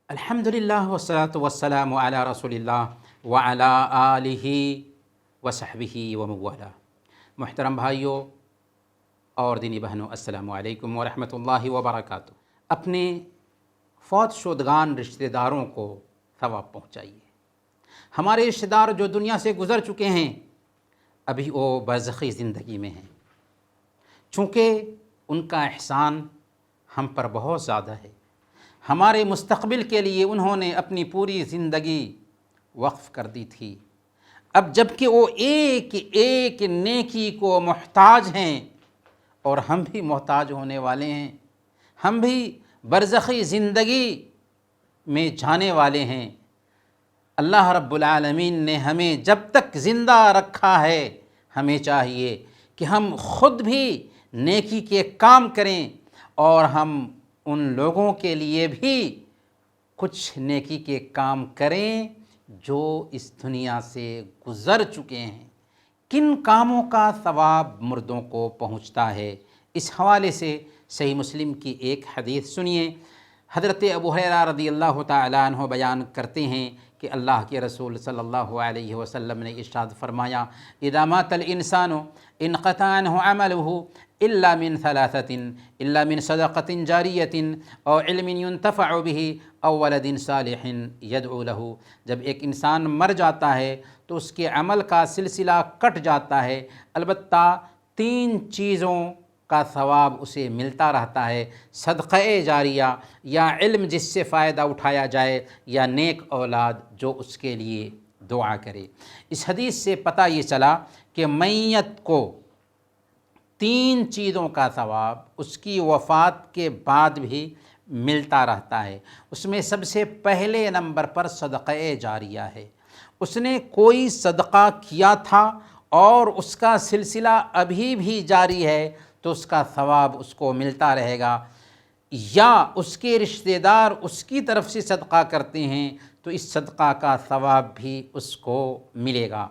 الحمدللہ والصلاۃ والسلام علی رسول اللہ وعلی آلہ وصحبہ ومن محترم بھائیوں اور دینی بہنوں، السلام علیکم ورحمۃ اللہ وبرکاتہ۔ اپنے فوت شدگان رشتہ داروں کو ثواب پہنچائیے۔ ہمارے رشتہ دار جو دنیا سے گزر چکے ہیں، ابھی وہ برزخی زندگی میں ہیں، چونکہ ان کا احسان ہم پر بہت زیادہ ہے۔ ہمارے مستقبل کے لیے انہوں نے اپنی پوری زندگی وقف کر دی تھی۔ اب جب کہ وہ ایک ایک نیکی کو محتاج ہیں اور ہم بھی محتاج ہونے والے ہیں، ہم بھی برزخی زندگی میں جانے والے ہیں۔ اللہ رب العالمین نے ہمیں جب تک زندہ رکھا ہے، ہمیں چاہیے کہ ہم خود بھی نیکی کے کام کریں اور ہم ان لوگوں کے لیے بھی کچھ نیکی کے کام کریں جو اس دنیا سے گزر چکے ہیں۔ کن کاموں کا ثواب مردوں کو پہنچتا ہے، اس حوالے سے صحیح مسلم کی ایک حدیث سنیے۔ حضرت ابو ہریرہ رضی اللہ تعالیٰ عنہ بیان کرتے ہیں کہ اللہ کے رسول صلی اللہ علیہ وسلم نے ارشاد فرمایا، اذا مات الانسان انقطع عنہ عملہ الا من ثلاثۃ، الا من صدقۃ جاریۃ او علم ينتفع به او ولد صالح يدعو له۔ جب ایک انسان مر جاتا ہے تو اس کے عمل کا سلسلہ کٹ جاتا ہے، البتہ تین چیزوں کا ثواب اسے ملتا رہتا ہے: صدقہ جاریہ، یا علم جس سے فائدہ اٹھایا جائے، یا نیک اولاد جو اس کے لیے دعا کرے۔ اس حدیث سے پتہ یہ چلا کہ میت کو تین چیزوں کا ثواب اس کی وفات کے بعد بھی ملتا رہتا ہے۔ اس میں سب سے پہلے نمبر پر صدقہ جاریہ ہے۔ اس نے کوئی صدقہ کیا تھا اور اس کا سلسلہ ابھی بھی جاری ہے تو اس کا ثواب اس کو ملتا رہے گا، یا اس کے رشتہ دار اس کی طرف سے صدقہ کرتے ہیں تو اس صدقہ کا ثواب بھی اس کو ملے گا۔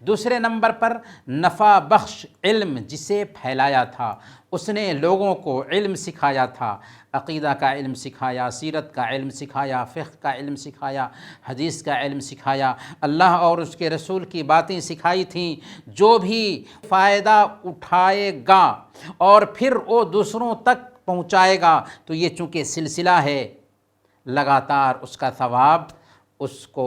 دوسرے نمبر پر نفع بخش علم جسے پھیلایا تھا، اس نے لوگوں کو علم سکھایا تھا، عقیدہ کا علم سکھایا، سیرت کا علم سکھایا، فقہ کا علم سکھایا، حدیث کا علم سکھایا، اللہ اور اس کے رسول کی باتیں سکھائی تھیں۔ جو بھی فائدہ اٹھائے گا اور پھر وہ دوسروں تک پہنچائے گا تو یہ چونکہ سلسلہ ہے، لگاتار اس کا ثواب اس کو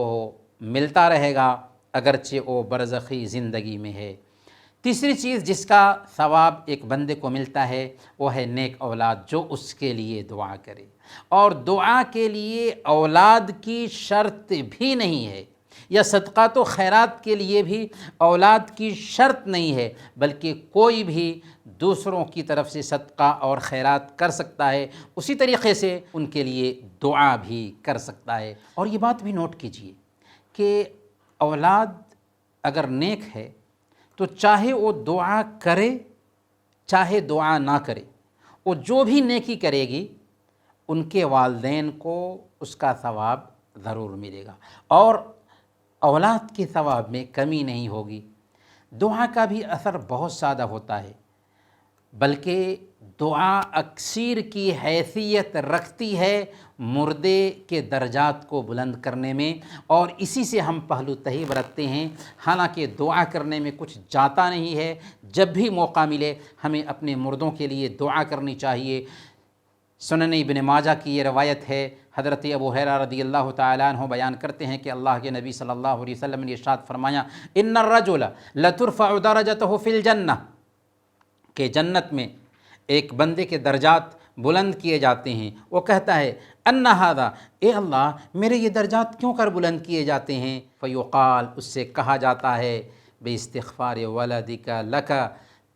ملتا رہے گا اگرچہ وہ برزخی زندگی میں ہے۔ تیسری چیز جس کا ثواب ایک بندے کو ملتا ہے وہ ہے نیک اولاد جو اس کے لیے دعا کرے، اور دعا کے لیے اولاد کی شرط بھی نہیں ہے، یا صدقات و خیرات کے لیے بھی اولاد کی شرط نہیں ہے، بلکہ کوئی بھی دوسروں کی طرف سے صدقہ اور خیرات کر سکتا ہے، اسی طریقے سے ان کے لیے دعا بھی کر سکتا ہے۔ اور یہ بات بھی نوٹ کیجئے کہ اولاد اگر نیک ہے تو چاہے وہ دعا کرے چاہے دعا نہ کرے، وہ جو بھی نیکی کرے گی ان کے والدین کو اس کا ثواب ضرور ملے گا، اور اولاد کے ثواب میں کمی نہیں ہوگی۔ دعا کا بھی اثر بہت زیادہ ہوتا ہے، بلکہ دعا اکثیر کی حیثیت رکھتی ہے مردے کے درجات کو بلند کرنے میں، اور اسی سے ہم پہلو تہی برتتے ہیں۔ حالانکہ دعا کرنے میں کچھ جاتا نہیں ہے، جب بھی موقع ملے ہمیں اپنے مردوں کے لیے دعا کرنی چاہیے۔ سنن ابن ماجہ کی یہ روایت ہے، حضرت ابو ہریرہ رضی اللہ تعالیٰ عنہ بیان کرتے ہیں کہ اللہ کے نبی صلی اللہ علیہ وسلم نے ارشاد فرمایا، ان الرجل لترفع درجته فی الجنہ، کہ جنت میں ایک بندے کے درجات بلند کیے جاتے ہیں۔ وہ کہتا ہے، ان ھذا، اے اللہ میرے یہ درجات کیوں کر بلند کیے جاتے ہیں؟ فیقال، اس سے کہا جاتا ہے، باستغفار ولدک لک،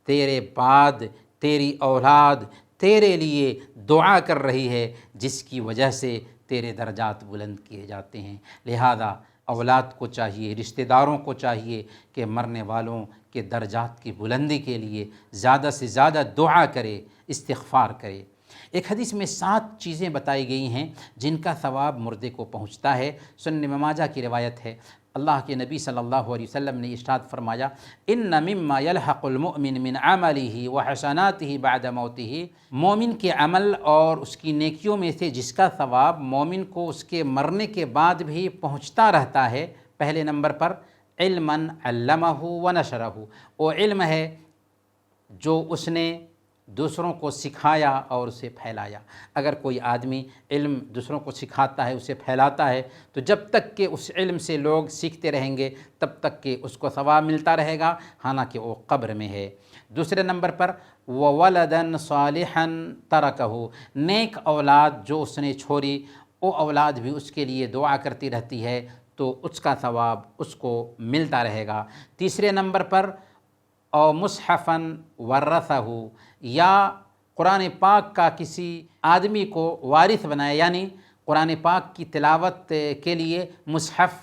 تیرے بعد تیری اولاد تیرے لیے دعا کر رہی ہے جس کی وجہ سے تیرے درجات بلند کیے جاتے ہیں۔ لہذا اولاد کو چاہیے، رشتہ داروں کو چاہیے کہ مرنے والوں کے درجات کی بلندی کے لیے زیادہ سے زیادہ دعا کرے، استغفار کرے۔ ایک حدیث میں 7 چیزیں بتائی گئی ہیں جن کا ثواب مردے کو پہنچتا ہے۔ سنن ابن ماجہ کی روایت ہے، اللہ کے نبی صلی اللہ علیہ وسلم نے ارشاد فرمایا ان مما یلحق المؤمن من عملہ وحسناتہ بعد موتہ، مومن کے عمل اور اس کی نیکیوں میں سے جس کا ثواب مومن کو اس کے مرنے کے بعد بھی پہنچتا رہتا ہے، پہلے نمبر پر علما علمہ ونشرہ، وہ علم ہے جو اس نے دوسروں کو سکھایا اور اسے پھیلایا۔ اگر کوئی آدمی علم دوسروں کو سکھاتا ہے، اسے پھیلاتا ہے، تو جب تک کہ اس علم سے لوگ سیکھتے رہیں گے تب تک کہ اس کو ثواب ملتا رہے گا، حالانکہ وہ قبر میں ہے۔ دوسرے نمبر پر وَوَلَدًا صَالِحًا تَرَكَهُ، نیک اولاد جو اس نے چھوڑی، وہ اولاد بھی اس کے لیے دعا کرتی رہتی ہے تو اس کا ثواب اس کو ملتا رہے گا۔ تیسرے نمبر پر او مصحفاً ورثہ، یا قرآن پاک کا کسی آدمی کو وارث بنایا، یعنی قرآن پاک کی تلاوت کے لیے مصحف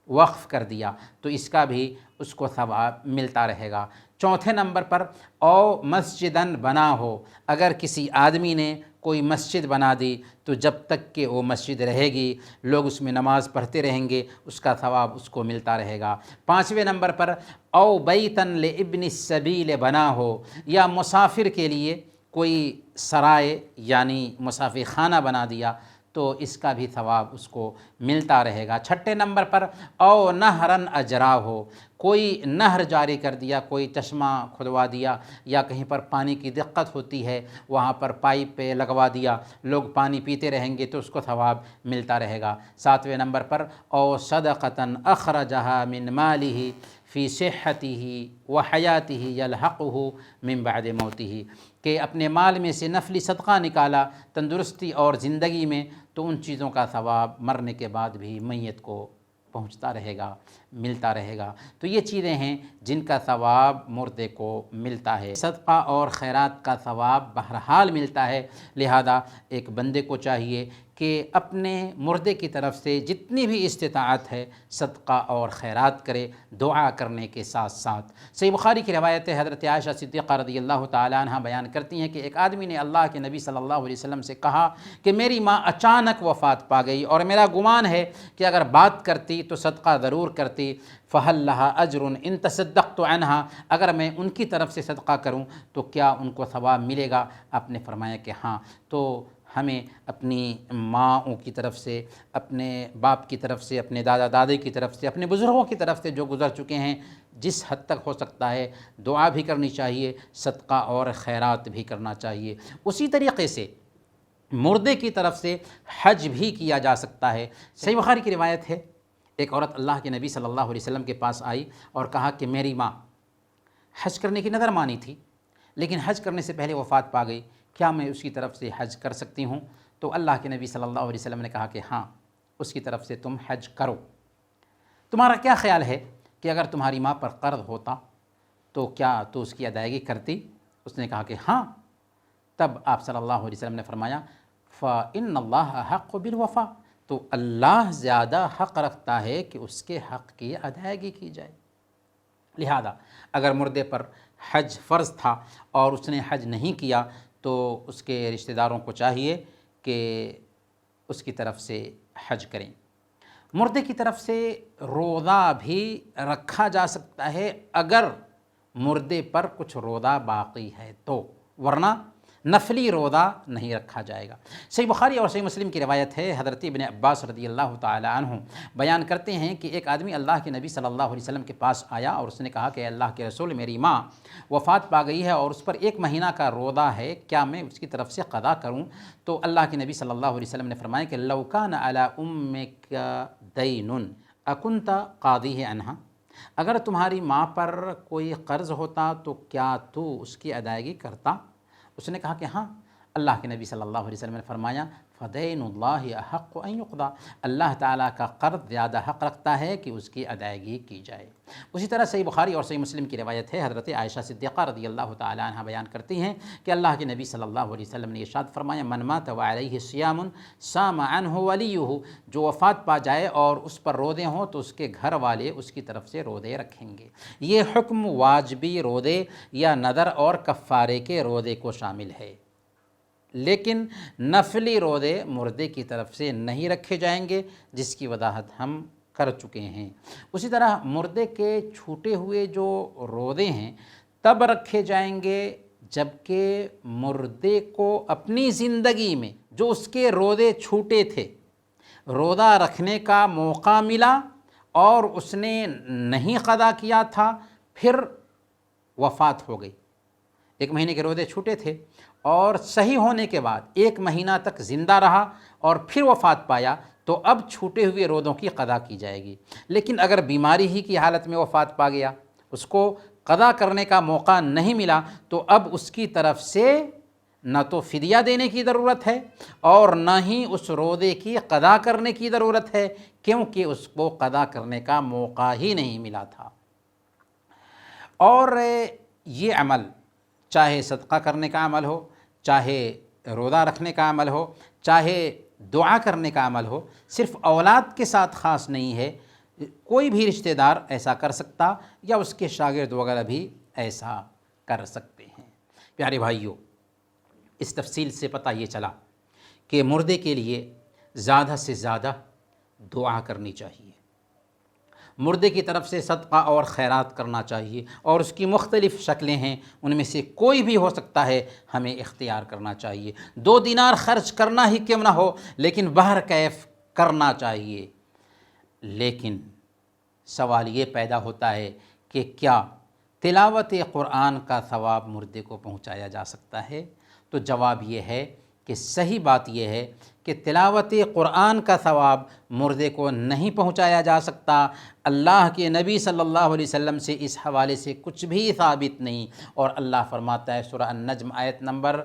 وقف کر دیا تو اس کا بھی اس کو ثواب ملتا رہے گا۔ چوتھے نمبر پر او مسجداً بنا ہو، اگر کسی آدمی نے کوئی مسجد بنا دی تو جب تک کہ وہ مسجد رہے گی، لوگ اس میں نماز پڑھتے رہیں گے، اس کا ثواب اس کو ملتا رہے گا۔ پانچویں نمبر پر او بیتاً لابن السبیل بنا ہو، یا مسافر کے لیے کوئی سرائے یعنی مسافر خانہ بنا دیا تو اس کا بھی ثواب اس کو ملتا رہے گا۔ چھٹے نمبر پر او نہراً اجرا ہو، کوئی نہر جاری کر دیا، کوئی چشمہ کھدوا دیا، یا کہیں پر پانی کی دقت ہوتی ہے وہاں پر پائپ پہ لگوا دیا، لوگ پانی پیتے رہیں گے تو اس کو ثواب ملتا رہے گا۔ ساتویں نمبر پر او صدقۃ اخرجہا من مالہ فی صحتہ وحیاتہ یلحقہ من بعد موتہ، کہ اپنے مال میں سے نفلی صدقہ نکالا تندرستی اور زندگی میں، تو ان چیزوں کا ثواب مرنے کے بعد بھی میت کو پہنچتا رہے گا، ملتا رہے گا۔ تو یہ چیزیں ہیں جن کا ثواب مردے کو ملتا ہے۔ صدقہ اور خیرات کا ثواب بہرحال ملتا ہے، لہذا ایک بندے کو چاہیے کہ اپنے مردے کی طرف سے جتنی بھی استطاعت ہے صدقہ اور خیرات کرے، دعا کرنے کے ساتھ ساتھ۔ صحیح بخاری کی روایت ہے، حضرت عائشہ صدیقہ رضی اللہ تعالیٰ عنہ بیان کرتی ہیں کہ ایک آدمی نے اللہ کے نبی صلی اللہ علیہ وسلم سے کہا کہ میری ماں اچانک وفات پا گئی اور میرا گمان ہے کہ اگر بات کرتی تو صدقہ ضرور کرتی، فَهَلْ لَهَا أَجْرٌ إِن تَصَدَّقْتُ عَنْهَا، اگر میں ان کی طرف سے صدقہ کروں تو کیا ان کو ثواب ملے گا؟ آپ نے فرمایا کہ ہاں۔ تو ہمیں اپنی ماؤں کی طرف سے، اپنے باپ کی طرف سے، اپنے دادا دادی کی طرف سے، اپنے بزرگوں کی طرف سے جو گزر چکے ہیں، جس حد تک ہو سکتا ہے دعا بھی کرنی چاہیے، صدقہ اور خیرات بھی کرنا چاہیے۔ اسی طریقے سے مردے کی طرف سے حج بھی کیا جا سکتا ہے۔ صحیح بخاری کی روایت ہے، ایک عورت اللہ کے نبی صلی اللہ علیہ وسلم کے پاس آئی اور کہا کہ میری ماں حج کرنے کی نظر مانی تھی لیکن حج کرنے سے پہلے وفات پا گئی، کیا میں اس کی طرف سے حج کر سکتی ہوں؟ تو اللہ کے نبی صلی اللہ علیہ وسلم نے کہا کہ ہاں، اس کی طرف سے تم حج کرو۔ تمہارا کیا خیال ہے کہ اگر تمہاری ماں پر قرض ہوتا تو کیا تو اس کی ادائیگی کرتی؟ اس نے کہا کہ ہاں۔ تب آپ صلی اللہ علیہ وسلم نے فرمایا فَإِنَّ اللَّهَ حَقُّ بِالْوَفَاءِ، تو اللہ زیادہ حق رکھتا ہے کہ اس کے حق کی ادائیگی کی جائے۔ لہذا اگر مردے پر حج فرض تھا اور اس نے حج نہیں کیا تو اس کے رشتہ داروں کو چاہیے کہ اس کی طرف سے حج کریں۔ مردے کی طرف سے روزہ بھی رکھا جا سکتا ہے اگر مردے پر کچھ روزہ باقی ہے تو، ورنہ نفلی روزہ نہیں رکھا جائے گا۔ صحیح بخاری اور صحیح مسلم کی روایت ہے، حضرت ابن عباس رضی اللہ تعالی عنہ بیان کرتے ہیں کہ ایک آدمی اللہ کے نبی صلی اللہ علیہ وسلم کے پاس آیا اور اس نے کہا کہ اللہ کے رسول، میری ماں وفات پا گئی ہے اور اس پر 1 مہینہ کا روزہ ہے، کیا میں اس کی طرف سے قضا کروں؟ تو اللہ کے نبی صلی اللہ علیہ وسلم نے فرمایا کہ لو کان علی امک دین اکنت قاضیہ عنہا، اگر تمہاری ماں پر کوئی قرض ہوتا تو کیا تو اس کی ادائیگی کرتا؟ اس نے کہا کہ ہاں۔ اللہ کے نبی صلی اللہ علیہ وسلم نے فرمایا فَدَيْنُ اللَّهِ أَحَقُّ أَن يُقْضَى، اللہ تعالیٰ کا قرض زیادہ حق رکھتا ہے کہ اس کی ادائیگی کی جائے۔ اسی طرح صحیح بخاری اور صحیح مسلم کی روایت ہے، حضرت عائشہ صدیقہ رضی اللہ تعالیٰ عنہ بیان کرتی ہیں کہ اللہ کے نبی صلی اللہ علیہ وسلم نے ارشاد فرمایا من مات وعلیہ صیام صام عنہ ولیہ، جو وفات پا جائے اور اس پر روزے ہوں تو اس کے گھر والے اس کی طرف سے روزے رکھیں گے۔ یہ حکم واجبی روزے یا نذر اور کفارے کے روزے کو شامل ہے، لیکن نفلی روزے مردے کی طرف سے نہیں رکھے جائیں گے، جس کی وضاحت ہم کر چکے ہیں۔ اسی طرح مردے کے چھوٹے ہوئے جو رودے ہیں تب رکھے جائیں گے جب کہ مردے کو اپنی زندگی میں جو اس کے رودے چھوٹے تھے، روزہ رکھنے کا موقع ملا اور اس نے نہیں قضا کیا تھا، پھر وفات ہو گئی۔ 1 مہینے کے روزے چھوٹے تھے اور صحیح ہونے کے بعد 1 مہینہ تک زندہ رہا اور پھر وفات پایا، تو اب چھوٹے ہوئے روزوں کی قضا کی جائے گی۔ لیکن اگر بیماری ہی کی حالت میں وفات پا گیا، اس کو قضا کرنے کا موقع نہیں ملا، تو اب اس کی طرف سے نہ تو فدیہ دینے کی ضرورت ہے اور نہ ہی اس روزے کی قضا کرنے کی ضرورت ہے، کیونکہ اس کو قضا کرنے کا موقع ہی نہیں ملا تھا۔ اور یہ عمل چاہے صدقہ کرنے کا عمل ہو، چاہے روزہ رکھنے کا عمل ہو، چاہے دعا کرنے کا عمل ہو، صرف اولاد کے ساتھ خاص نہیں ہے، کوئی بھی رشتہ دار ایسا کر سکتا یا اس کے شاگرد وغیرہ بھی ایسا کر سکتے ہیں۔ پیارے بھائیوں، اس تفصیل سے پتہ یہ چلا کہ مردے کے لیے زیادہ سے زیادہ دعا کرنی چاہیے، مردے کی طرف سے صدقہ اور خیرات کرنا چاہیے، اور اس کی مختلف شکلیں ہیں، ان میں سے کوئی بھی ہو سکتا ہے، ہمیں اختیار کرنا چاہیے۔ 2 دینار خرچ کرنا ہی کیوں نہ ہو، لیکن بہر کیف کرنا چاہیے۔ لیکن سوال یہ پیدا ہوتا ہے کہ کیا تلاوت قرآن کا ثواب مردے کو پہنچایا جا سکتا ہے؟ تو جواب یہ ہے کہ صحیح بات یہ ہے کہ تلاوت قرآن کا ثواب مردے کو نہیں پہنچایا جا سکتا۔ اللہ کے نبی صلی اللہ علیہ وسلم سے اس حوالے سے کچھ بھی ثابت نہیں، اور اللہ فرماتا ہے سورہ النجم آیت نمبر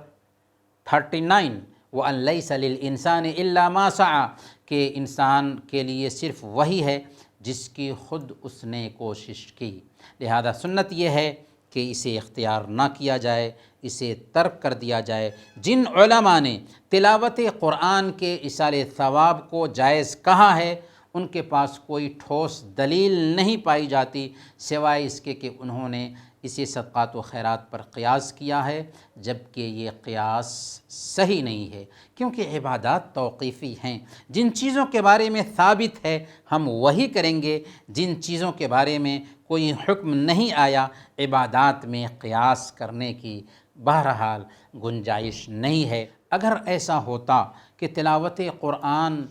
39، وَأَن لَيْسَ لِلْإِنسَانِ إِلَّا مَا سَعَى، کہ انسان کے لیے صرف وہی ہے جس کی خود اس نے کوشش کی۔ لہذا سنت یہ ہے کہ اسے اختیار نہ کیا جائے، اسے ترک کر دیا جائے۔ جن علماء نے تلاوت قرآن کے ایصال ثواب کو جائز کہا ہے، ان کے پاس کوئی ٹھوس دلیل نہیں پائی جاتی سوائے اس کے کہ انہوں نے اسے صدقات و خیرات پر قیاس کیا ہے، جبکہ یہ قیاس صحیح نہیں ہے، کیونکہ عبادات توقیفی ہیں۔ جن چیزوں کے بارے میں ثابت ہے ہم وہی کریں گے، جن چیزوں کے بارے میں کوئی حکم نہیں آیا، عبادات میں قیاس کرنے کی بہرحال گنجائش نہیں ہے۔ اگر ایسا ہوتا کہ تلاوت قرآن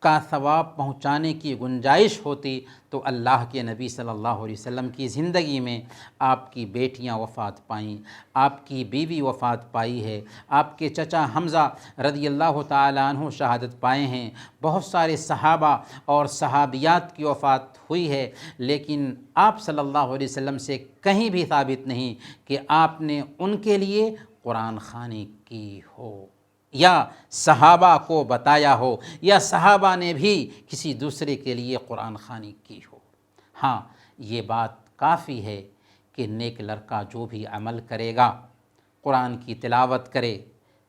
کا ثواب پہنچانے کی گنجائش ہوتی تو اللہ کے نبی صلی اللہ علیہ وسلم کی زندگی میں آپ کی بیٹیاں وفات پائیں، آپ کی بیوی وفات پائی ہے، آپ کے چچا حمزہ رضی اللہ تعالیٰ عنہ شہادت پائے ہیں، بہت سارے صحابہ اور صحابیات کی وفات ہوئی ہے، لیکن آپ صلی اللہ علیہ وسلم سے کہیں بھی ثابت نہیں کہ آپ نے ان کے لیے قرآن خوانی کی ہو، یا صحابہ کو بتایا ہو، یا صحابہ نے بھی کسی دوسرے کے لیے قرآن خوانی کی ہو۔ ہاں، یہ بات کافی ہے کہ نیک لڑکا جو بھی عمل کرے گا، قرآن کی تلاوت کرے،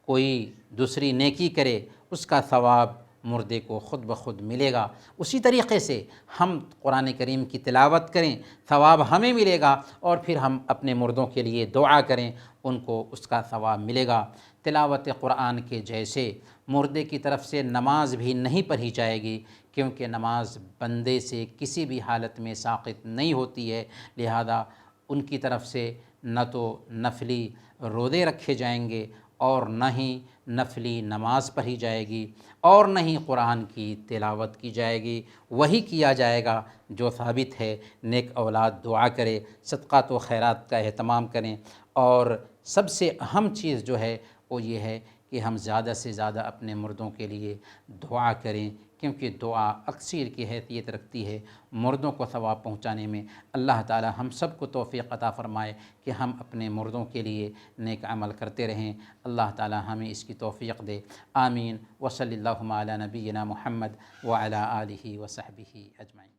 کوئی دوسری نیکی کرے، اس کا ثواب مردے کو خود بخود ملے گا۔ اسی طریقے سے ہم قرآن کریم کی تلاوت کریں، ثواب ہمیں ملے گا، اور پھر ہم اپنے مردوں کے لیے دعا کریں، ان کو اس کا ثواب ملے گا۔ تلاوت قرآن کے جیسے مردے کی طرف سے نماز بھی نہیں پڑھی جائے گی، کیونکہ نماز بندے سے کسی بھی حالت میں ساقط نہیں ہوتی ہے، لہذا ان کی طرف سے نہ تو نفلی روزے رکھے جائیں گے، اور نہ ہی نفلی نماز پڑھی جائے گی، اور نہ ہی قرآن کی تلاوت کی جائے گی۔ وہی کیا جائے گا جو ثابت ہے۔ نیک اولاد دعا کرے، صدقات و خیرات کا اہتمام کریں، اور سب سے اہم چیز جو ہے وہ یہ ہے کہ ہم زیادہ سے زیادہ اپنے مردوں کے لیے دعا کریں، کیونکہ دعا اکثیر کی حیثیت رکھتی ہے مردوں کو ثواب پہنچانے میں۔ اللہ تعالی ہم سب کو توفیق عطا فرمائے کہ ہم اپنے مردوں کے لیے نیک عمل کرتے رہیں۔ اللہ تعالی ہمیں اس کی توفیق دے، آمین۔ وصلی اللہ علی نبینا محمد وعلی آلہ وصحبہ اجمعین۔